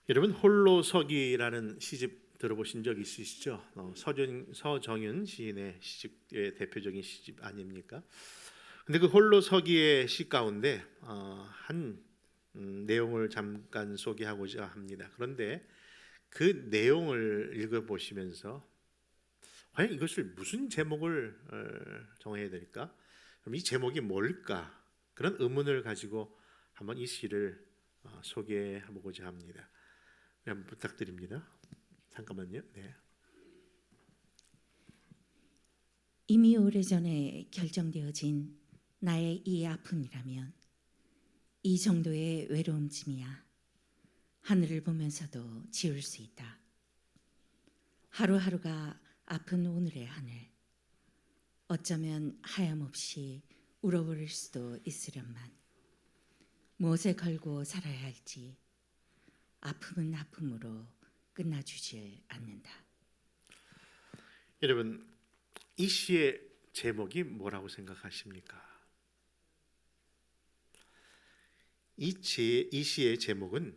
여러분 홀로서기라는 시집 들어보신 적 있으시죠? 서정윤 시인의 시집의 대표적인 시집 아닙니까? 근데 그 홀로서기의 시 가운데 한 내용을 잠깐 소개하고자 합니다. 그런데 그 내용을 읽어보시면서 과연 이것을 무슨 제목을 정해야 될까? 그럼 이 제목이 뭘까? 그런 의문을 가지고 한번 이 시를 소개해보고자 합니다. 한번 부탁드립니다. 잠깐만요. 네. 이미 오래전에 결정되어진 나의 이 아픔이라면 이 정도의 외로움쯤이야 하늘을 보면서도 지울 수 있다. 하루하루가 아픈 오늘의 하늘, 어쩌면 하염없이 울어버릴 수도 있으련만 무엇에 걸고 살아야 할지 아픔은 아픔으로 끝나주질 않는다. 여러분 이 시의 제목이 뭐라고 생각하십니까? 이 시의 제목은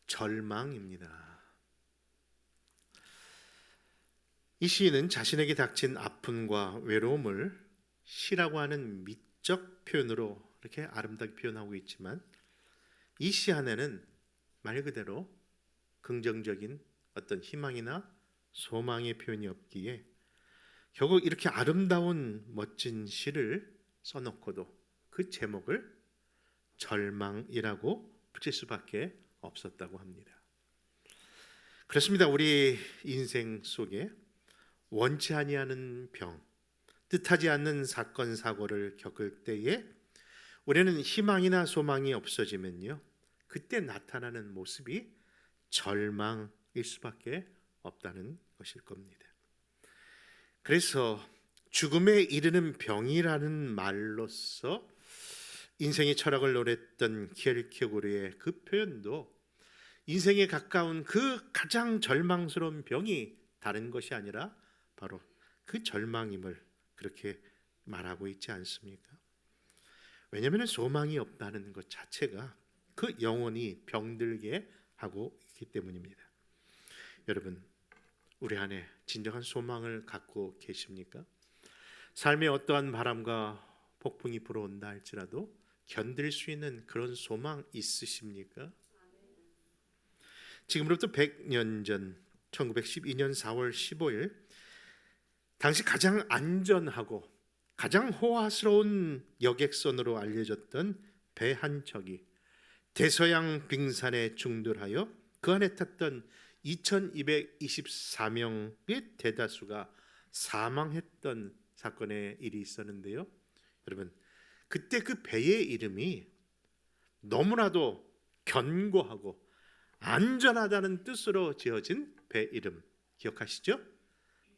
절망입니다. 이 시인은 자신에게 닥친 아픔과 외로움을 시라고 하는 미적 표현으로 이렇게 아름답게 표현하고 있지만 이 시 안에는 말 그대로 긍정적인 어떤 희망이나 소망의 표현이 없기에 결국 이렇게 아름다운 멋진 시를 써놓고도 그 제목을 절망이라고 붙일 수밖에 없었다고 합니다. 그렇습니다. 우리 인생 속에 원치 아니하는 병, 뜻하지 않는 사건 사고를 겪을 때에 우리는 희망이나 소망이 없어지면요, 그때 나타나는 모습이 절망일 수밖에 없다는 것일 겁니다. 그래서 죽음에 이르는 병이라는 말로서 인생의 철학을 노랬던 키에르케고르의 그 표현도 인생에 가까운 그 가장 절망스러운 병이 다른 것이 아니라 바로 그 절망임을 그렇게 말하고 있지 않습니까? 왜냐하면 소망이 없다는 것 자체가 그 영혼이 병들게 하고 있기 때문입니다. 여러분, 우리 안에 진정한 소망을 갖고 계십니까? 삶의 어떠한 바람과 폭풍이 불어온다 할지라도 견딜 수 있는 그런 소망 있으십니까? 지금으로부터 100년 전 1912년 4월 15일 당시 가장 안전하고 가장 호화스러운 여객선으로 알려졌던 배 한 척이 대서양 빙산에 중돌하여 그 안에 탔던 2224명의 대다수가 사망했던 사건의 일이 있었는데요. 여러분, 그때 그 배의 이름이 너무나도 견고하고 안전하다는 뜻으로 지어진 배 이름 기억하시죠?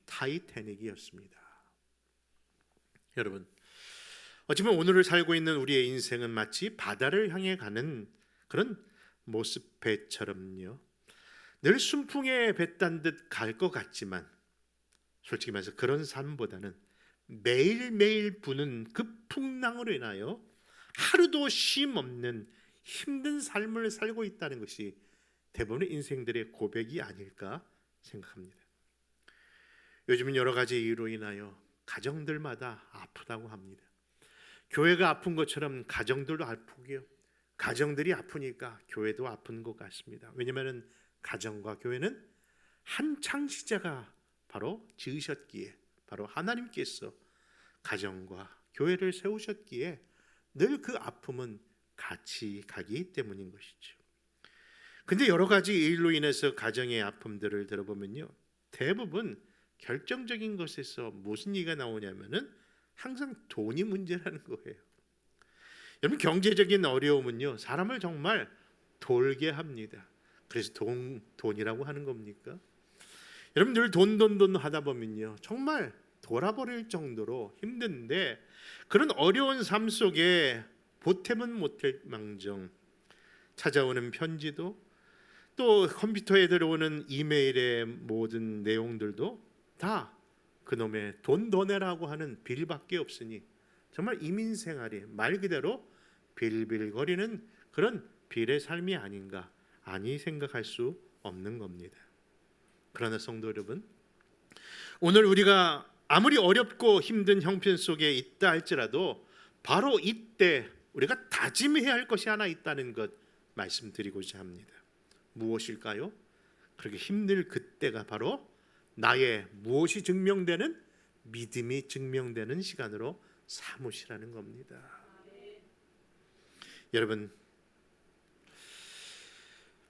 타이타닉이었습니다. 여러분, 어쩌면 오늘을 살고 있는 우리의 인생은 마치 바다를 향해 가는 그런 모습배처럼요, 늘 순풍에 뱉단 듯 갈 것 같지만 솔직히 말해서 그런 삶보다는 매일매일 부는 그 풍랑으로 인하여 하루도 쉼 없는 힘든 삶을 살고 있다는 것이 대부분의 인생들의 고백이 아닐까 생각합니다. 요즘은 여러 가지 이유로 인하여 가정들마다 아프다고 합니다. 교회가 아픈 것처럼 가정들도 아프고요, 가정들이 아프니까 교회도 아픈 것 같습니다. 왜냐하면 가정과 교회는 한 창시자가 바로 지으셨기에, 바로 하나님께서 가정과 교회를 세우셨기에 늘 그 아픔은 같이 가기 때문인 것이죠. 근데 여러 가지 일로 인해서 가정의 아픔들을 들어보면요, 대부분 결정적인 것에서 무슨 얘기가 나오냐면은 항상 돈이 문제라는 거예요. 여러분, 경제적인 어려움은요 사람을 정말 돌게 합니다. 그래서 돈이라고 하는 겁니까? 여러분, 늘 돈 하다 보면요 정말 돌아버릴 정도로 힘든데, 그런 어려운 삶 속에 보탬은 못할 망정 찾아오는 편지도, 또 컴퓨터에 들어오는 이메일의 모든 내용들도 다 그놈의 돈 더 내라고 하는 빌밖에 없으니 정말 이민생활이 말 그대로 빌빌거리는 그런 빌의 삶이 아닌가 아니 생각할 수 없는 겁니다. 그러나 성도 여러분, 오늘 우리가 아무리 어렵고 힘든 형편 속에 있다 할지라도 바로 이때 우리가 다짐해야 할 것이 하나 있다는 것 말씀드리고자 합니다. 무엇일까요? 그렇게 힘들 그때가 바로 나의 무엇이 증명되는 믿음이 증명되는 시간으로 삼으시라는 겁니다. 여러분,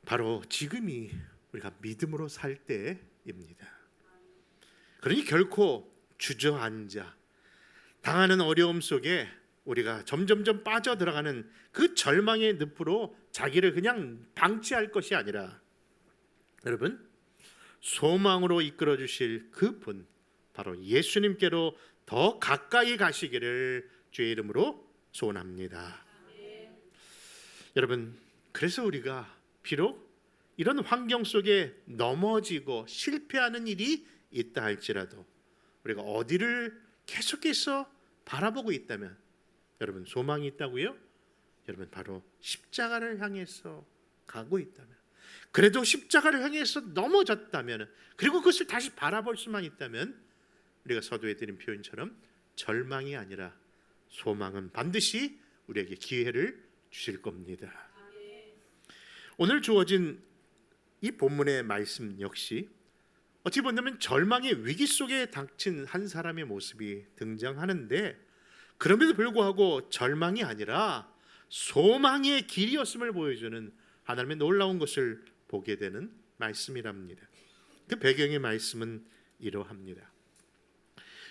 바로 지금이 우리가 믿음으로 살 때입니다. 그러니 결코 주저앉아 당하는 어려움 속에 우리가 점점점 빠져들어가는 그 절망의 늪으로 자기를 그냥 방치할 것이 아니라, 여러분, 소망으로 이끌어 주실 그분, 바로 예수님께로 더 가까이 가시기를 주의 이름으로 소원합니다. 여러분, 그래서 우리가 비록 이런 환경 속에 넘어지고 실패하는 일이 있다 할지라도 우리가 어디를 계속해서 바라보고 있다면, 여러분, 소망이 있다고요? 여러분, 바로 십자가를 향해서 가고 있다면, 그래도 십자가를 향해서 넘어졌다면, 그리고 그것을 다시 바라볼 수만 있다면, 우리가 서두에 드린 표현처럼 절망이 아니라 소망은 반드시 우리에게 기회를 주실 겁니다. 오늘 주어진 이 본문의 말씀 역시 어찌 보면 절망의 위기 속에 닥친 한 사람의 모습이 등장하는데, 그럼에도 불구하고 절망이 아니라 소망의 길이었음을 보여주는 하나님의 놀라운 것을 보게 되는 말씀이랍니다. 그 배경의 말씀은 이러합니다.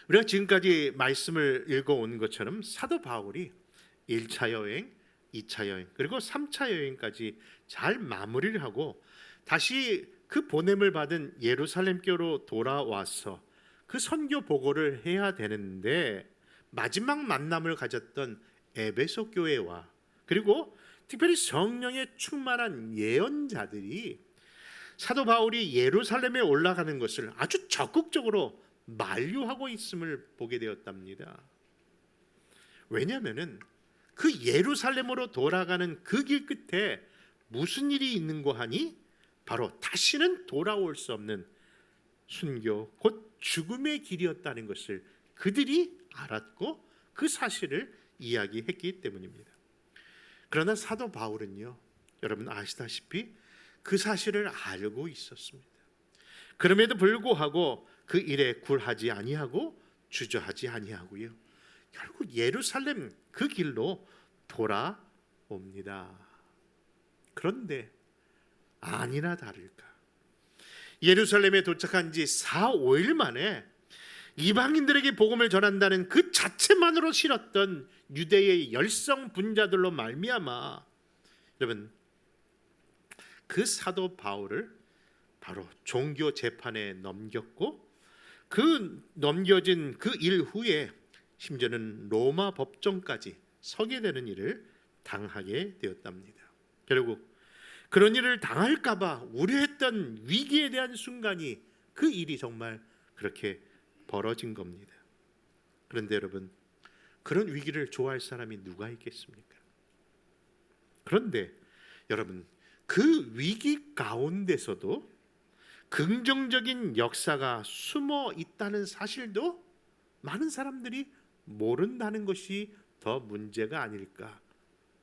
우리가 지금까지 말씀을 읽어온 것처럼 사도 바울이 1차 여행, 2차 여행, 그리고 3차 여행까지 잘 마무리를 하고 다시 그 보냄을 받은 예루살렘교로 돌아와서 그 선교 보고를 해야 되는데, 마지막 만남을 가졌던 에베소 교회와 그리고 특별히 성령에 충만한 예언자들이 사도 바울이 예루살렘에 올라가는 것을 아주 적극적으로 만류하고 있음을 보게 되었답니다. 왜냐하면 그 예루살렘으로 돌아가는 그 길 끝에 무슨 일이 있는고 하니 바로 다시는 돌아올 수 없는 순교, 곧 죽음의 길이었다는 것을 그들이 알았고 그 사실을 이야기했기 때문입니다. 그러나 사도 바울은요, 여러분 아시다시피 그 사실을 알고 있었습니다. 그럼에도 불구하고 그 일에 굴하지 아니하고 주저하지 아니하고요, 결국 예루살렘 그 길로 돌아옵니다. 그런데 아니나 다를까, 예루살렘에 도착한 지 4, 5일 만에 이방인들에게 복음을 전한다는 그 자체만으로 싫었던 유대의 열성 분자들로 말미암아, 여러분, 그 사도 바울을 바로 종교 재판에 넘겼고, 그 넘겨진 그 일 후에 심지어는 로마 법정까지 서게 되는 일을 당하게 되었답니다. 결국 그런 일을 당할까 봐 우려했던 위기에 대한 순간이, 그 일이 정말 그렇게 벌어진 겁니다. 그런데 여러분, 그런 위기를 좋아할 사람이 누가 있겠습니까? 그런데 여러분, 그 위기 가운데서도 긍정적인 역사가 숨어 있다는 사실도 많은 사람들이 모른다는 것이 더 문제가 아닐까,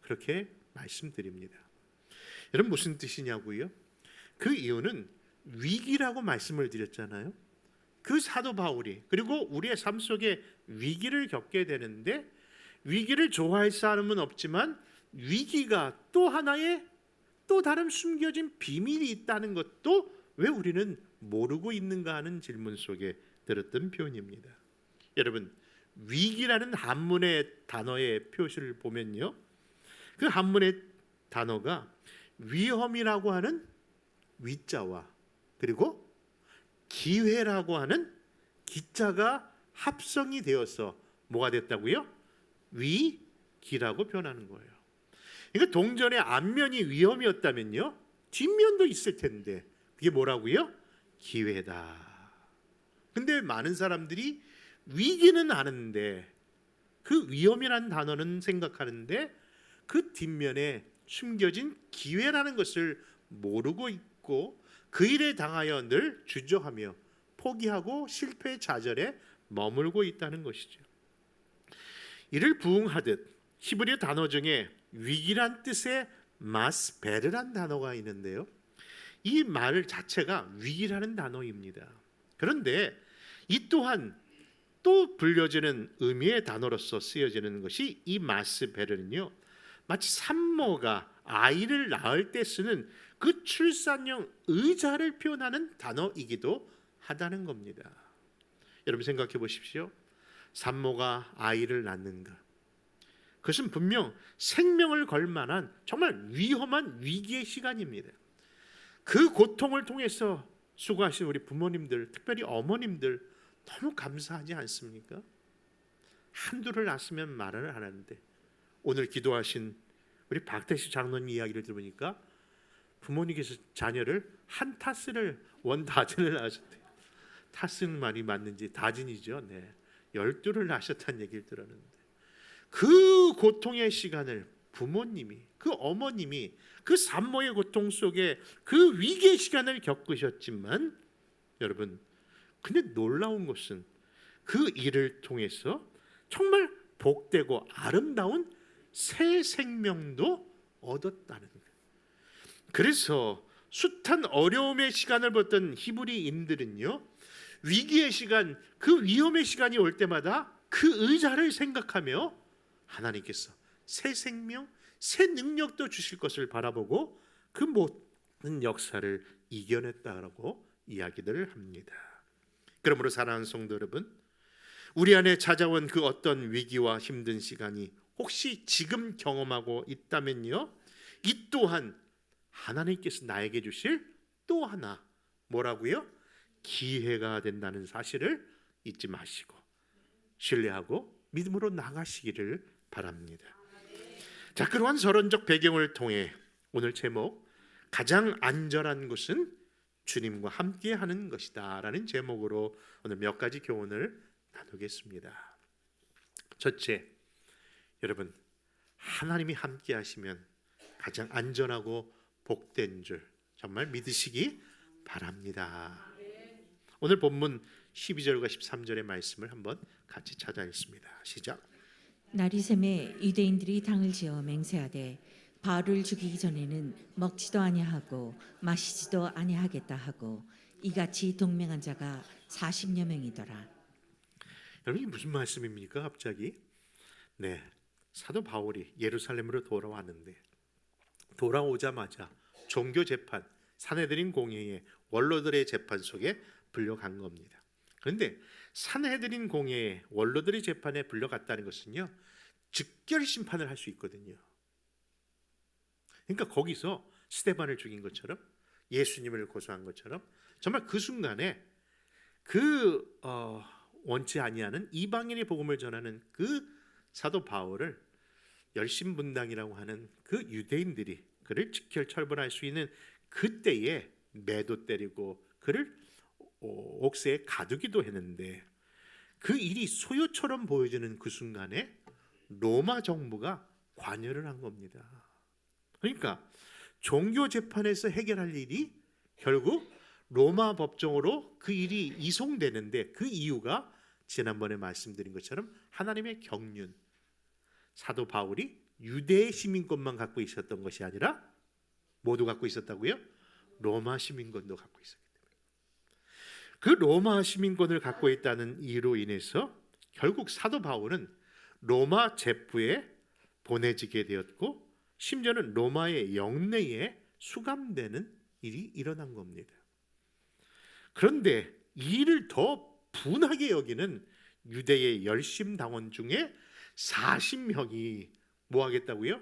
그렇게 말씀드립니다. 여러분, 무슨 뜻이냐고요? 그 이유는 위기라고 말씀을 드렸잖아요. 그 사도 바울이, 그리고 우리의 삶 속에 위기를 겪게 되는데, 위기를 좋아할 사람은 없지만 위기가 또 하나의 또 다른 숨겨진 비밀이 있다는 것도 왜 우리는 모르고 있는가 하는 질문 속에 들었던 표현입니다. 여러분, 위기라는 한문의 단어의 표시를 보면요, 그 한문의 단어가 위험이라고 하는 위자와 그리고 기회라고 하는 기자가 합성이 되어서 뭐가 됐다고요? 위기라고 표현하는 거예요. 그러니까 동전의 앞면이 위험이었다면요, 뒷면도 있을 텐데 그게 뭐라고요? 기회다. 근데 많은 사람들이 위기는 아는데 그 위험이라는 단어는 생각하는데 그 뒷면에 숨겨진 기회라는 것을 모르고 있고 그 일에 당하여 늘 주저하며 포기하고 실패 좌절에 머물고 있다는 것이죠. 이를 부응하듯 히브리어 단어 중에 위기란 뜻의 마스베르란 단어가 있는데요. 이 말 자체가 위기라는 단어입니다. 그런데 이 또한 또 불려지는 의미의 단어로서 쓰여지는 것이 이 마스베르는요, 마치 산모가 아이를 낳을 때 쓰는 그 출산용 의자를 표현하는 단어이기도 하다는 겁니다. 여러분 생각해 보십시오. 산모가 아이를 낳는 것, 그것은 분명 생명을 걸 만한 정말 위험한 위기의 시간입니다. 그 고통을 통해서 수고하신 우리 부모님들, 특별히 어머님들 너무 감사하지 않습니까? 한둘을 낳았으면 말을 안 하는데 오늘 기도하신 우리 박태시 장로님 이야기를 들으니까 부모님께서 자녀를 한 타스를 원다진을 낳으셨대요. 타스는 말이 맞는지 다진이죠. 네, 12를 낳으셨다는 얘기를 들었는데 그 고통의 시간을 부모님이, 그 어머님이 그 산모의 고통 속에 그 위기의 시간을 겪으셨지만 여러분, 근데 놀라운 것은 그 일을 통해서 정말 복되고 아름다운 새 생명도 얻었다는 거예요. 그래서 숱한 어려움의 시간을 보던 히브리인들은요, 위기의 시간, 그 위험의 시간이 올 때마다 그 의자를 생각하며 하나님께서 새 생명, 새 능력도 주실 것을 바라보고 그 모든 역사를 이겨냈다라고 이야기들을 합니다. 그러므로 사랑하는 성도 여러분, 우리 안에 찾아온 그 어떤 위기와 힘든 시간이 혹시 지금 경험하고 있다면요, 이 또한 하나님께서 나에게 주실 또 하나 뭐라고요? 기회가 된다는 사실을 잊지 마시고 신뢰하고 믿음으로 나가시기를 바랍니다. 자, 그러한 서론적 배경을 통해 오늘 제목 가장 안전한 곳은 주님과 함께하는 것이다 라는 제목으로 오늘 몇 가지 교훈을 나누겠습니다. 첫째, 여러분, 하나님이 함께 하시면 가장 안전하고 복된 줄 정말 믿으시기 바랍니다. 오늘 본문 12절과 13절의 말씀을 한번 같이 찾아 읽습니다. 시작. 날이 새매 유대인들이 당을 지어 맹세하되 바울을 죽이기 전에는 먹지도 아니하고 마시지도 아니하겠다 하고 이같이 동맹한 자가 40여 명이더라. 여러분, 이게 무슨 말씀입니까? 갑자기 네, 사도 바울이 예루살렘으로 돌아왔는데 돌아오자마자 종교 재판, 산헤드린 공회의 원로들의 재판 속에 불려간 겁니다. 그런데 산헤드린 공회의 원로들의 재판에 불려갔다는 것은요, 즉결 심판을 할 수 있거든요. 그러니까 거기서 스데반을 죽인 것처럼, 예수님을 고소한 것처럼 정말 그 순간에 그 원치 아니하는 이방인의 복음을 전하는 그 사도 바울을 열심분당이라고 하는 그 유대인들이 그를 즉결 처벌할 수 있는 그때에 매도 때리고 그를 옥새에 가두기도 했는데, 그 일이 소요처럼 보여지는 그 순간에 로마 정부가 관여를 한 겁니다. 그러니까 종교 재판에서 해결할 일이 결국 로마 법정으로 그 일이 이송되는데, 그 이유가 지난번에 말씀드린 것처럼 하나님의 경륜, 사도 바울이 유대 시민권만 갖고 있었던 것이 아니라 모두 갖고 있었다고요? 로마 시민권도 갖고 있었기 때문에 그 로마 시민권을 갖고 있다는 이유로 인해서 결국 사도 바울은 로마 제프에 보내지게 되었고, 심지어는 로마의 영내에 수감되는 일이 일어난 겁니다. 그런데 이 일을 더 분하게 여기는 유대의 열심 당원 중에 40명이 뭐 하겠다고요?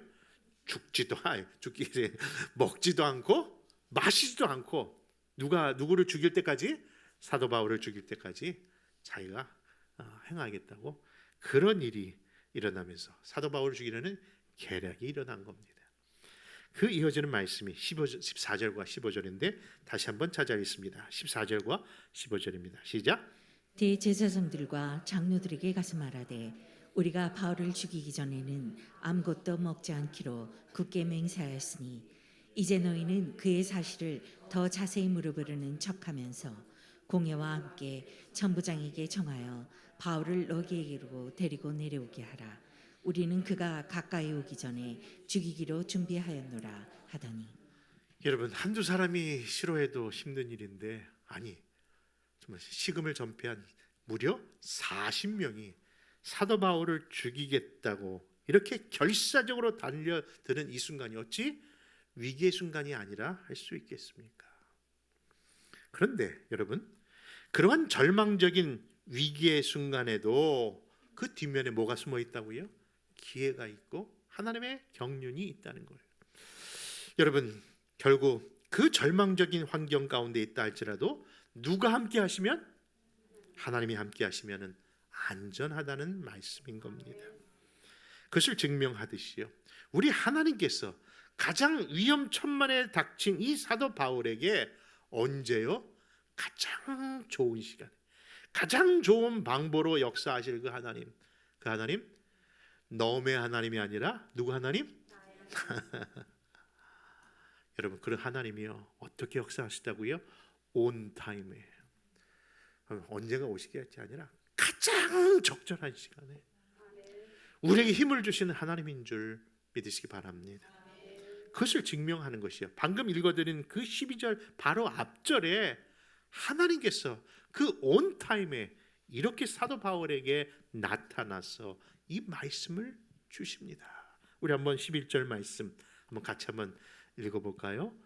먹지도 않고 마시지도 않고 누구를 죽일 때까지, 사도 바울을 죽일 때까지 자기가 행하겠다고, 그런 일이 일어나면서 사도 바울을 죽이려는 계략이 일어난 겁니다. 그 이어지는 말씀이 14절과 15절인데 다시 한번 찾아뵙겠습니다. 14절과 15절입니다. 시작. 대제사장들과 장로들에게 가서 말하되 우리가 바울을 죽이기 전에는 아무것도 먹지 않기로 굳게 맹세하였으니 이제 너희는 그의 사실을 더 자세히 물어보려는 척하면서 공회와 함께 천부장에게 정하여 바울을 너희에게로 데리고 내려오게 하라. 우리는 그가 가까이 오기 전에 죽이기로 준비하였노라 하더니 여러분, 한두 사람이 싫어해도 힘든 일인데, 아니 정말 식음을 전폐한 무려 40명이 사도 바울을 죽이겠다고 이렇게 결사적으로 달려드는 이 순간이 어찌 위기의 순간이 아니라 할 수 있겠습니까? 그런데 여러분, 그러한 절망적인 위기의 순간에도 그 뒷면에 뭐가 숨어 있다고요? 기회가 있고 하나님의 경륜이 있다는 거예요. 여러분, 결국 그 절망적인 환경 가운데 있다 할지라도 누가 함께 하시면? 하나님이 함께 하시면 안전하다는 말씀인 겁니다. 그것을 증명하듯이요, 우리 하나님께서 가장 위험천만에 닥친 이 사도 바울에게 언제요? 가장 좋은 시간, 가장 좋은 방법으로 역사하실 그 하나님 너의 하나님이 아니라 누구 하나님? 여러분, 그런 하나님이요 어떻게 역사하시다고요? 온 타임에, 언제가 오시겠지 아니라 가장 적절한 시간에 우리에게 힘을 주시는 하나님인 줄 믿으시기 바랍니다. 그것을 증명하는 것이요, 방금 읽어드린 그 12절 바로 앞절에 하나님께서 그 온 타임에 이렇게 사도 바울에게 나타나서 이 말씀을 주십니다. 우리 한번 11절 말씀 한번 같이 한번 읽어볼까요?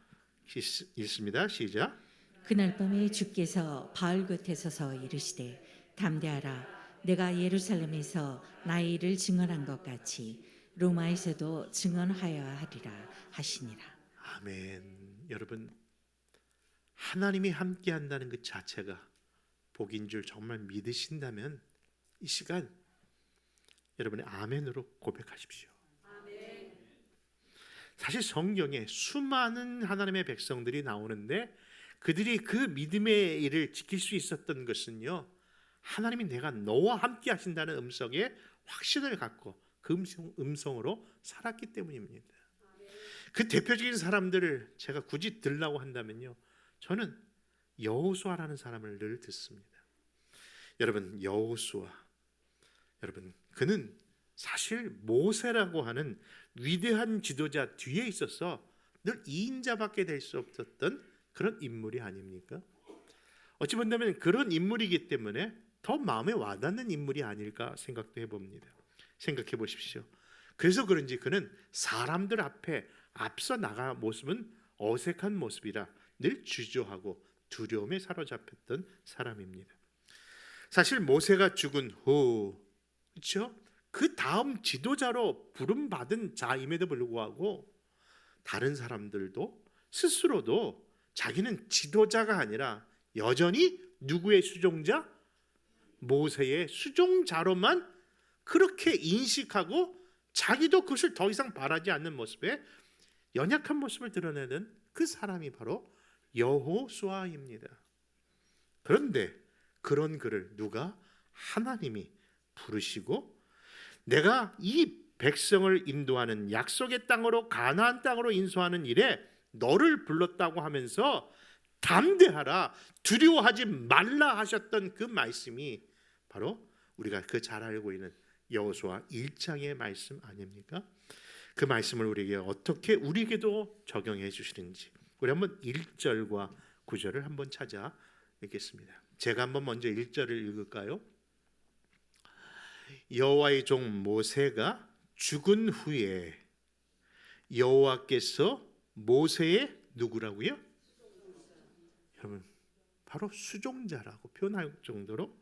읽습니다. 시작. 그날 밤에 주께서 바울 곁에 서서 이르시되 담대하라. 내가 예루살렘에서 나의 일을 증언한 것 같이 로마에서도 증언하여야 하리라 하시니라. 아멘. 여러분, 하나님이 함께 한다는 그 자체가 복인 줄 정말 믿으신다면 이 시간 여러분의 아멘으로 고백하십시오. 사실 성경에 수많은 하나님의 백성들이 나오는데 그들이 그 믿음의 일을 지킬 수 있었던 것은요, 하나님이 내가 너와 함께 하신다는 음성에 확신을 갖고 그 음성으로 살았기 때문입니다. 그 대표적인 사람들을 제가 굳이 들라고 한다면요, 저는 여호수아라는 사람을 늘 듣습니다. 여러분, 여호수아, 여러분, 그는 사실 모세라고 하는 위대한 지도자 뒤에 있어서 늘 2인자밖에 될 수 없었던 그런 인물이 아닙니까? 어찌 본다면 그런 인물이기 때문에 더 마음에 와닿는 인물이 아닐까 생각도 해봅니다. 생각해 보십시오. 그래서 그런지 그는 사람들 앞에 앞서 나가 모습은 어색한 모습이라 늘 주저하고 두려움에 사로잡혔던 사람입니다. 사실 모세가 죽은 후, 그렇죠? 그 다음 지도자로 부름받은 자임에도 불구하고 다른 사람들도 스스로도 자기는 지도자가 아니라 여전히 누구의 수종자? 모세의 수종자로만 그렇게 인식하고 자기도 그것을 더 이상 바라지 않는 모습에 연약한 모습을 드러내는 그 사람이 바로 여호수아입니다. 그런데 그런 그를 누가? 하나님이 부르시고 내가 이 백성을 인도하는 약속의 땅으로 가나안 땅으로 인도하는 일에 너를 불렀다고 하면서 담대하라, 두려워하지 말라 하셨던 그 말씀이 바로 우리가 그 잘 알고 있는 여호수아 1장의 말씀 아닙니까? 그 말씀을 우리에게 어떻게 우리에게도 적용해 주시는지 우리 한번 1절과 9절을 한번 찾아 읽겠습니다. 제가 한번 먼저 1절을 읽을까요? 여호와의 종 모세가 죽은 후에 여호와께서 모세의 누구라고요? 여러분, 바로 수종자라고 표현할 정도로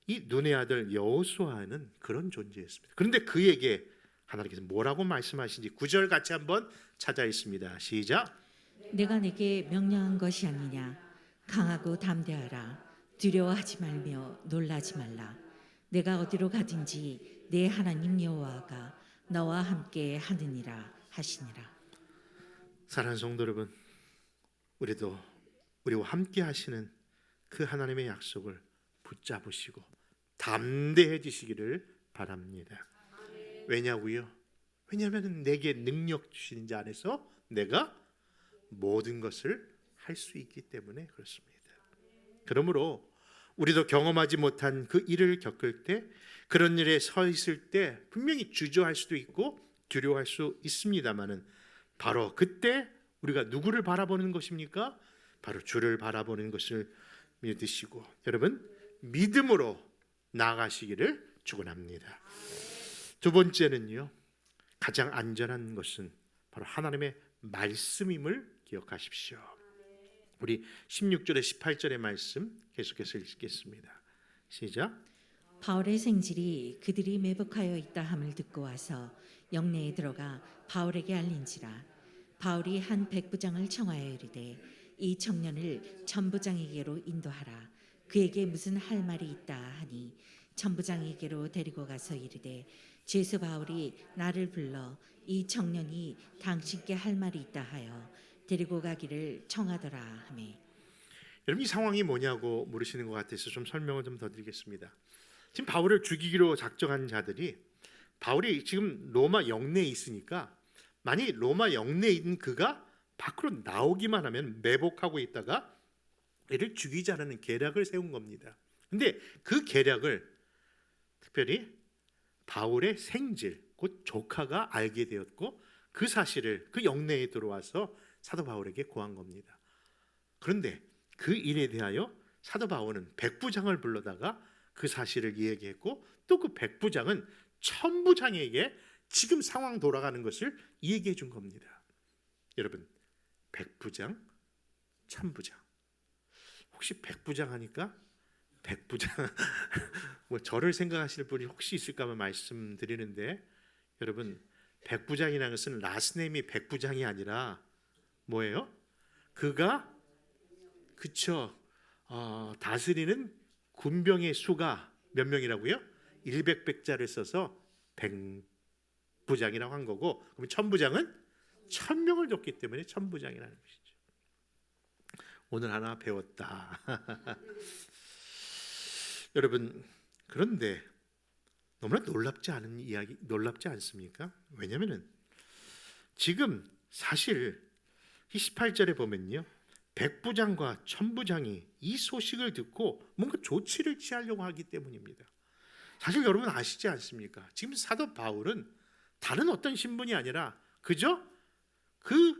이 눈의 아들 여호수아는 그런 존재였습니다. 그런데 그에게 하나님께서 뭐라고 말씀하신지 9절 같이 한번 찾아 있습니다. 시작. 내가 내게 명령한 것이 아니냐. 강하고 담대하라. 두려워하지 말며 놀라지 말라. 내가 어디로 가든지 내 하나님 여호와가 너와 함께 하느니라 하시니라. 사랑하는 성도 여러분, 우리도 우리와 함께 하시는 그 하나님의 약속을 붙잡으시고 담대해지시기를 바랍니다. 왜냐고요? 왜냐하면 내게 능력 주신 자 안에서 내가 모든 것을 할 수 있기 때문에 그렇습니다. 그러므로 우리도 경험하지 못한 그 일을 겪을 때, 그런 일에 서 있을 때 분명히 주저할 수도 있고 두려워할 수 있습니다마는, 바로 그때 우리가 누구를 바라보는 것입니까? 바로 주를 바라보는 것을 믿으시고 여러분 믿음으로 나아가시기를 축원합니다. 두 번째는요, 가장 안전한 것은 바로 하나님의 말씀임을 기억하십시오. 우리 16절에 18절의 말씀 계속해서 읽겠습니다. 시작. 바울의 생질이 그들이 매복하여 있다 함을 듣고 와서 영내에 들어가 바울에게 알린지라. 바울이 한 백부장을 청하여 이르되 이 청년을 천부장에게로 인도하라. 그에게 무슨 할 말이 있다 하니 천부장에게로 데리고 가서 이르되 죄수 바울이 나를 불러 이 청년이 당신께 할 말이 있다 하여 데리고 가기를 청하더라 하매. 여러분 이 상황이 뭐냐고 물으시는 것 같아서 좀 설명을 좀 더 드리겠습니다. 지금 바울을 죽이기로 작정한 자들이, 바울이 지금 로마 영내에 있으니까 만약 로마 영내에 있는 그가 밖으로 나오기만 하면 매복하고 있다가 이를 죽이자라는 계략을 세운 겁니다. 근데 그 계략을 특별히 바울의 생질 곧 조카가 알게 되었고 그 사실을 그 영내에 들어와서 사도 바울에게 고한 겁니다. 그런데 그 일에 대하여 사도 바울은 백부장을 불러다가 그 사실을 이야기했고 또 그 백부장은 천부장에게 지금 상황 돌아가는 것을 이야기해 준 겁니다. 여러분, 백부장, 천부장. 혹시 백부장 하니까 백부장 뭐 저를 생각하실 분이 혹시 있을까만 말씀드리는데, 여러분 백부장이라는 것은 라스네임이 백부장이 아니라 뭐예요? 그가 그쵸 다스리는 군병의 수가 몇 명이라고요? 100백자를 써서 백부장이라고 한 거고, 그럼 천부장은 1000명을 줬기 때문에 천부장이라는 것이죠. 오늘 하나 배웠다. 여러분, 그런데 너무나 놀랍지 않습니까? 왜냐하면 지금 사실 18절에 보면요, 백부장과 천부장이 이 소식을 듣고 뭔가 조치를 취하려고 하기 때문입니다. 사실 여러분 아시지 않습니까? 지금 사도 바울은 다른 어떤 신분이 아니라 그저 그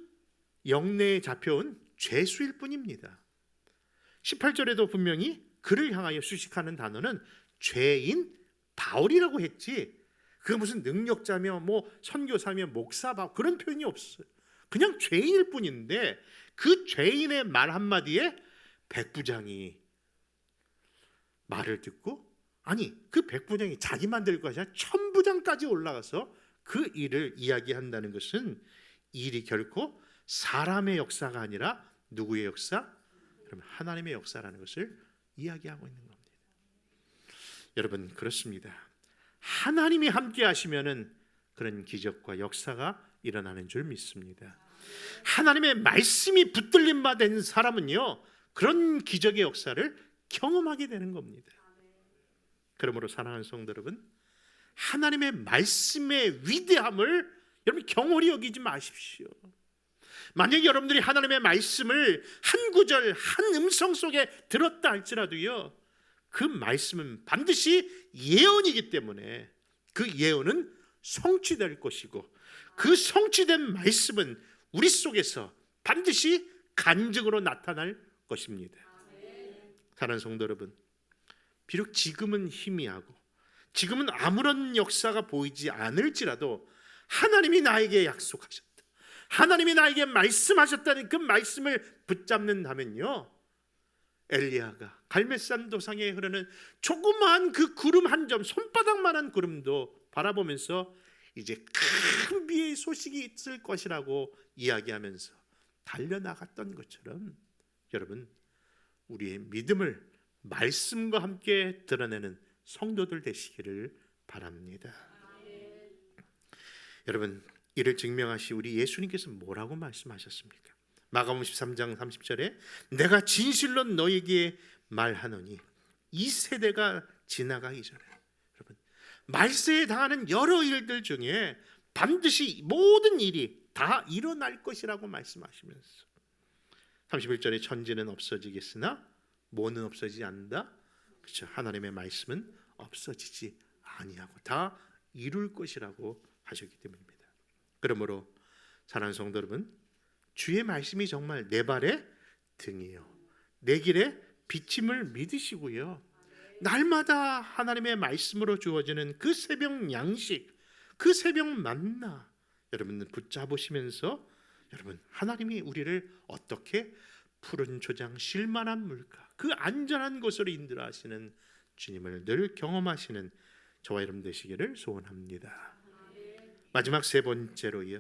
영내에 잡혀온 죄수일 뿐입니다. 18절에도 분명히 그를 향하여 수식하는 단어는 죄인 바울이라고 했지, 그게 무슨 능력자며 뭐 선교사며 목사 그런 표현이 없어요. 그냥 죄인일 뿐인데 그 죄인의 말 한마디에 백부장이 말을 듣고, 아니 그 백부장이 자기만 될 것이 아니라 천부장까지 올라가서 그 일을 이야기한다는 것은 일이 결코 사람의 역사가 아니라 누구의 역사? 그럼 하나님의 역사라는 것을 이야기하고 있는 겁니다. 여러분 그렇습니다. 하나님이 함께 하시면은 그런 기적과 역사가 일어나는 줄 믿습니다. 하나님의 말씀이 붙들림 바 된 사람은요, 그런 기적의 역사를 경험하게 되는 겁니다. 그러므로 사랑하는 성도 여러분, 하나님의 말씀의 위대함을 여러분 경홀히 여기지 마십시오. 만약 여러분들이 하나님의 말씀을 한 구절 한 음성 속에 들었다 할지라도요, 그 말씀은 반드시 예언이기 때문에 그 예언은 성취될 것이고, 그 성취된 말씀은 우리 속에서 반드시 간증으로 나타날 것입니다. 사랑하는 성도 여러분, 비록 지금은 희미하고 지금은 아무런 역사가 보이지 않을지라도 하나님이 나에게 약속하셨다, 하나님이 나에게 말씀하셨다는 그 말씀을 붙잡는다면요, 엘리야가 갈멜산 도상에 흐르는 조그마한 그 구름 한 점, 손바닥만한 구름도 바라보면서 이제 큰 비의 소식이 있을 것이라고 이야기하면서 달려나갔던 것처럼, 여러분 우리의 믿음을 말씀과 함께 드러내는 성도들 되시기를 바랍니다. 여러분, 이를 증명하시 우리 예수님께서 뭐라고 말씀하셨습니까? 마가복음 13장 30절에 내가 진실로 너에게 말하노니 이 세대가 지나가기 전에, 여러분 말세에 당하는 여러 일들 중에 반드시 모든 일이 다 일어날 것이라고 말씀하시면서 31절에 천지는 없어지겠으나 뭐는 없어지지 않는다? 그렇죠. 하나님의 말씀은 없어지지 아니하고 다 이룰 것이라고 하셨기 때문입니다. 그러므로 사랑하는 성도 여러분, 주의 말씀이 정말 내 발의 등이요 내 길의 비침을 믿으시고요, 날마다 하나님의 말씀으로 주어지는 그 새벽 양식, 그 새벽 만나 여러분은 붙잡으시면서 여러분 하나님이 우리를 어떻게 푸른 초장 쉴만한 물가 그 안전한 곳으로 인도하시는 주님을 늘 경험하시는 저와 여러분 되시기를 소원합니다. 마지막 세 번째로요,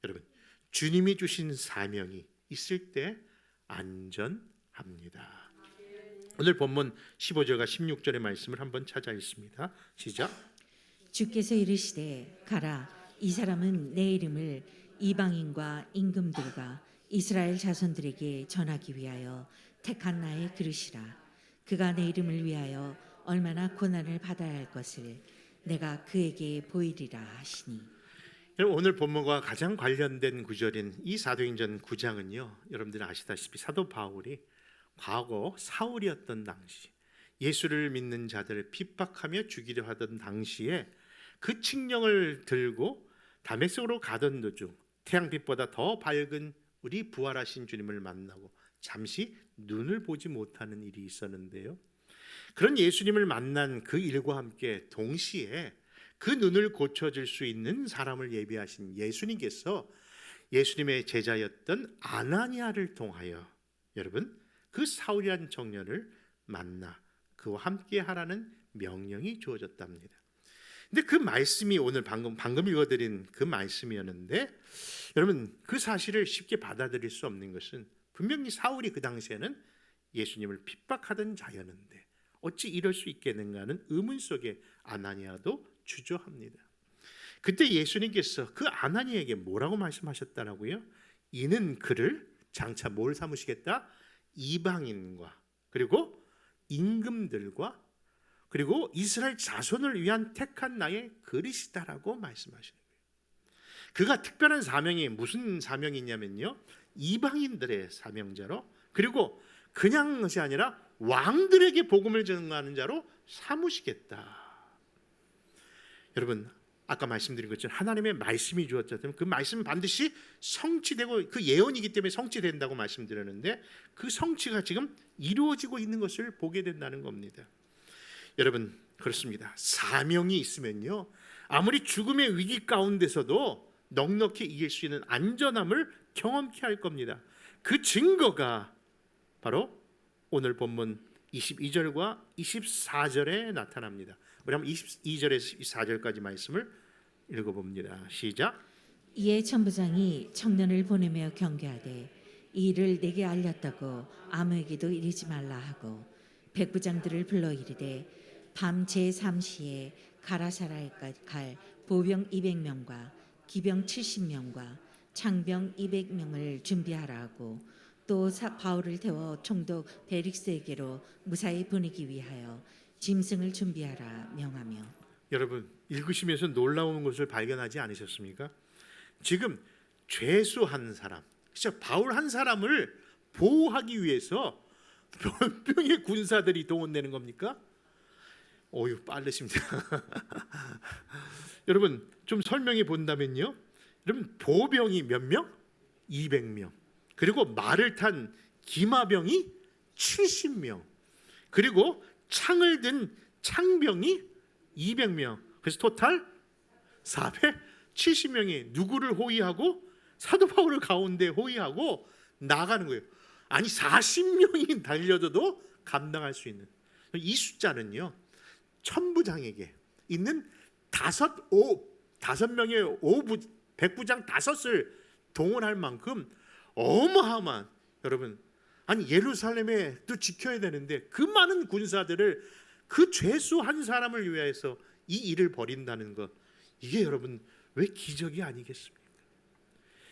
여러분 주님이 주신 사명이 있을 때 안전합니다. 오늘 본문 15절과 16절의 말씀을 한번 찾아 읽습니다. 시작. 주께서 이르시되 가라, 이 사람은 내 이름을 이방인과 임금들과 이스라엘 자손들에게 전하기 위하여 택한 나의 그릇이라. 그가 내 이름을 위하여 얼마나 고난을 받아야 할 것을 내가 그에게 보이리라 하시니. 여러분 오늘 본문과 가장 관련된 구절인 이 사도행전 9장은요, 여러분들 아시다시피 사도 바울이 과거 사울이었던 당시 예수를 믿는 자들을 핍박하며 죽이려 하던 당시에 그 칙령을 들고 다메섹으로 가던 도중 태양빛보다 더 밝은 우리 부활하신 주님을 만나고 잠시 눈을 보지 못하는 일이 있었는데요, 그런 예수님을 만난 그 일과 함께 동시에 그 눈을 고쳐줄 수 있는 사람을 예비하신 예수님께서 예수님의 제자였던 아나니아를 통하여 여러분 그 사울이라는 청년을 만나 그와 함께 하라는 명령이 주어졌답니다. 근데 그 말씀이 오늘 방금 읽어드린 그 말씀이었는데, 여러분 그 사실을 쉽게 받아들일 수 없는 것은 분명히 사울이 그 당시에는 예수님을 핍박하던 자였는데 어찌 이럴 수 있겠는가 하는 의문 속에 아나니아도 주저합니다. 그때 예수님께서 그 아나니아에게 뭐라고 말씀하셨다라고요? 이는 그를 장차 뭘 삼으시겠다? 이방인과 그리고 임금들과 그리고 이스라엘 자손을 위한 택한 나의 그릇이다라고 말씀하시는 거예요. 그가 특별한 사명이 무슨 사명이냐면요, 이방인들의 사명자로, 그리고 그냥 것이 아니라 왕들에게 복음을 전하는 자로 삼으시겠다. 여러분 아까 말씀드린 것처럼 하나님의 말씀이 주어졌다면 그 말씀은 반드시 성취되고 그 예언이기 때문에 성취된다고 말씀드렸는데 그 성취가 지금 이루어지고 있는 것을 보게 된다는 겁니다. 여러분 그렇습니다. 사명이 있으면요, 아무리 죽음의 위기 가운데서도 넉넉히 이길 수 있는 안전함을 경험케 할 겁니다. 그 증거가 바로 오늘 본문 22절과 24절에 나타납니다. 우리 한번 22절에서 24절까지 말씀을 읽어봅니다. 시작. 이에 천부장이 청년을 보내며 경계하되 이 일을 내게 알렸다고 아무에게도 이르지 말라 하고 백부장들을 불러 이르되 밤 제3시에 가라사라에 갈 보병 200명과 기병 70명과 창병 200명을 준비하라 하고 또 바울을 태워 총독 벨릭스에게로 무사히 보내기 위하여 짐승을 준비하라 명하며. 여러분 읽으시면서 놀라운 것을 발견하지 않으셨습니까? 지금 죄수 한 사람, 그렇죠? 바울 한 사람을 보호하기 위해서 몇 명의 군사들이 동원되는 겁니까? 어유 빠르십니다. 여러분 좀 설명해 본다면요, 여러분 보병이 몇 명? 200명. 그리고 말을 탄 기마병이 70명. 그리고 창을 든 창병이 200명. 그래서 토탈 470명이 누구를 호위하고 사도 바울을 가운데 호위하고 나가는 거예요. 아니 40명이 달려도 감당할 수 있는 이 숫자는요, 천부장에게 있는 다섯 명의 백부장 5을 동원할 만큼 어마어마한, 여러분 아니 예루살렘에 또 지켜야 되는데 그 많은 군사들을 그 죄수 한 사람을 위해서 이 일을 벌인다는 것, 이게 여러분 왜 기적이 아니겠습니까?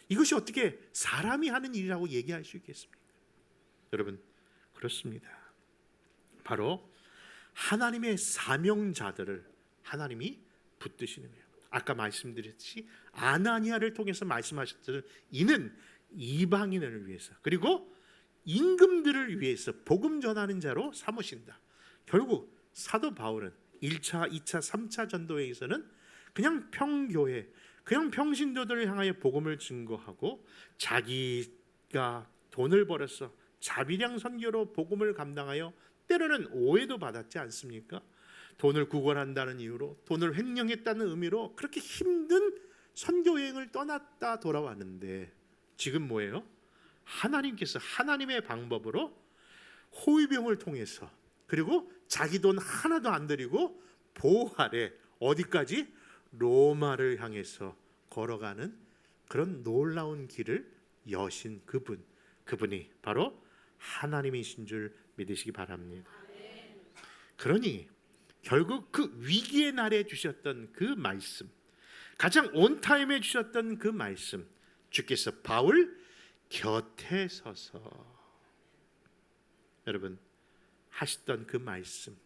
이것이 어떻게 사람이 하는 일이라고 얘기할 수 있겠습니까? 여러분 그렇습니다. 바로 하나님의 사명자들을 하나님이 붙드시는 거예요. 아까 말씀드렸듯이 아나니아를 통해서 말씀하셨던 이는 이방인을 위해서 그리고 임금들을 위해서 복음 전하는 자로 삼으신다. 결국 사도 바울은 1차, 2차, 3차 전도회에서는 그냥 평교회, 그냥 평신도들을 향하여 복음을 증거하고 자기가 돈을 벌어서 자비량 선교로 복음을 감당하여 때로는 오해도 받았지 않습니까? 돈을 구걸한다는 이유로, 돈을 횡령했다는 의미로 그렇게 힘든 선교 여행을 떠났다 돌아왔는데 지금 뭐예요? 하나님께서 하나님의 방법으로 호위병을 통해서 그리고 자기 돈 하나도 안 들이고 보호 아래 어디까지? 로마를 향해서 걸어가는 그런 놀라운 길을 여신 그분이 바로 하나님이신 줄 믿으시기 바랍니다. 그러니 결국 그 위기의 날에 주셨던 그 말씀, 가장 온타임에 주셨던 그 말씀, 주께서 바울 곁에 서서 여러분 하셨던 그 말씀,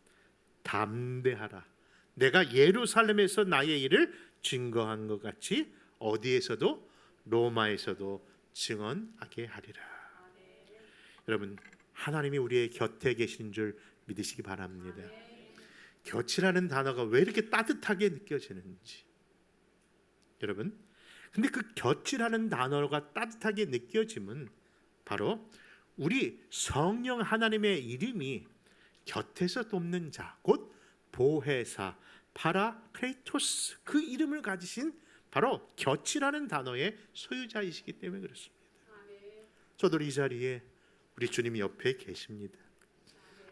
담대하라. 내가 예루살렘에서 나의 일을 증거한 것 같이 어디에서도 로마에서도 증언하게 하리라. 여러분 하나님이 우리의 곁에 계신 줄 믿으시기 바랍니다. 곁이라는 단어가 왜 이렇게 따뜻하게 느껴지는지 여러분, 근데 그 곁이라는 단어가 따뜻하게 느껴짐은 바로 우리 성령 하나님의 이름이 곁에서 돕는 자, 곧 보혜사, 파라크레이토스, 그 이름을 가지신 바로 곁이라는 단어의 소유자이시기 때문에 그렇습니다. 저도 이 자리에 우리 주님이 옆에 계십니다.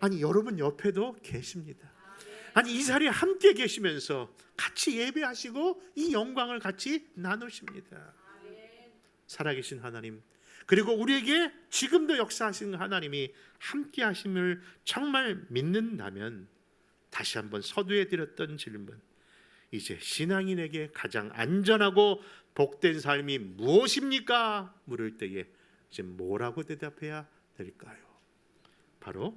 아니 여러분 옆에도 계십니다. 아니 이 자리에 함께 계시면서 같이 예배하시고 이 영광을 같이 나누십니다. 살아계신 하나님, 그리고 우리에게 지금도 역사하시는 하나님이 함께 하심을 정말 믿는다면 다시 한번 서두에 드렸던 질문, 이제 신앙인에게 가장 안전하고 복된 삶이 무엇입니까? 물을 때에 이제 뭐라고 대답해야 될까요? 바로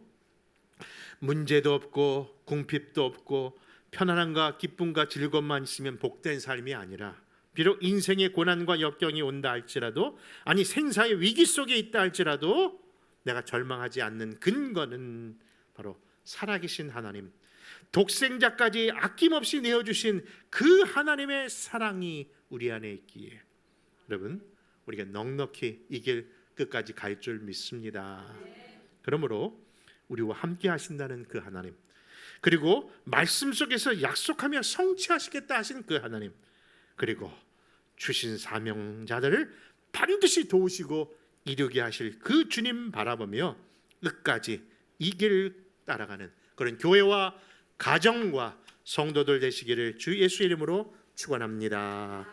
문제도 없고 궁핍도 없고 편안함과 기쁨과 즐거움만 있으면 복된 삶이 아니라, 비록 인생의 고난과 역경이 온다 할지라도, 아니 생사의 위기 속에 있다 할지라도 내가 절망하지 않는 근거는 바로 살아계신 하나님, 독생자까지 아낌없이 내어주신 그 하나님의 사랑이 우리 안에 있기에 여러분 우리가 넉넉히 이 길 끝까지 갈 줄 믿습니다. 그러므로 우리와 함께 하신다는 그 하나님, 그리고 말씀 속에서 약속하며 성취하시겠다 하신 그 하나님, 그리고 주신 사명자들을 반드시 도우시고 이루게 하실 그 주님 바라보며 끝까지 이 길 따라가는 그런 교회와 가정과 성도들 되시기를 주 예수 이름으로 축원합니다.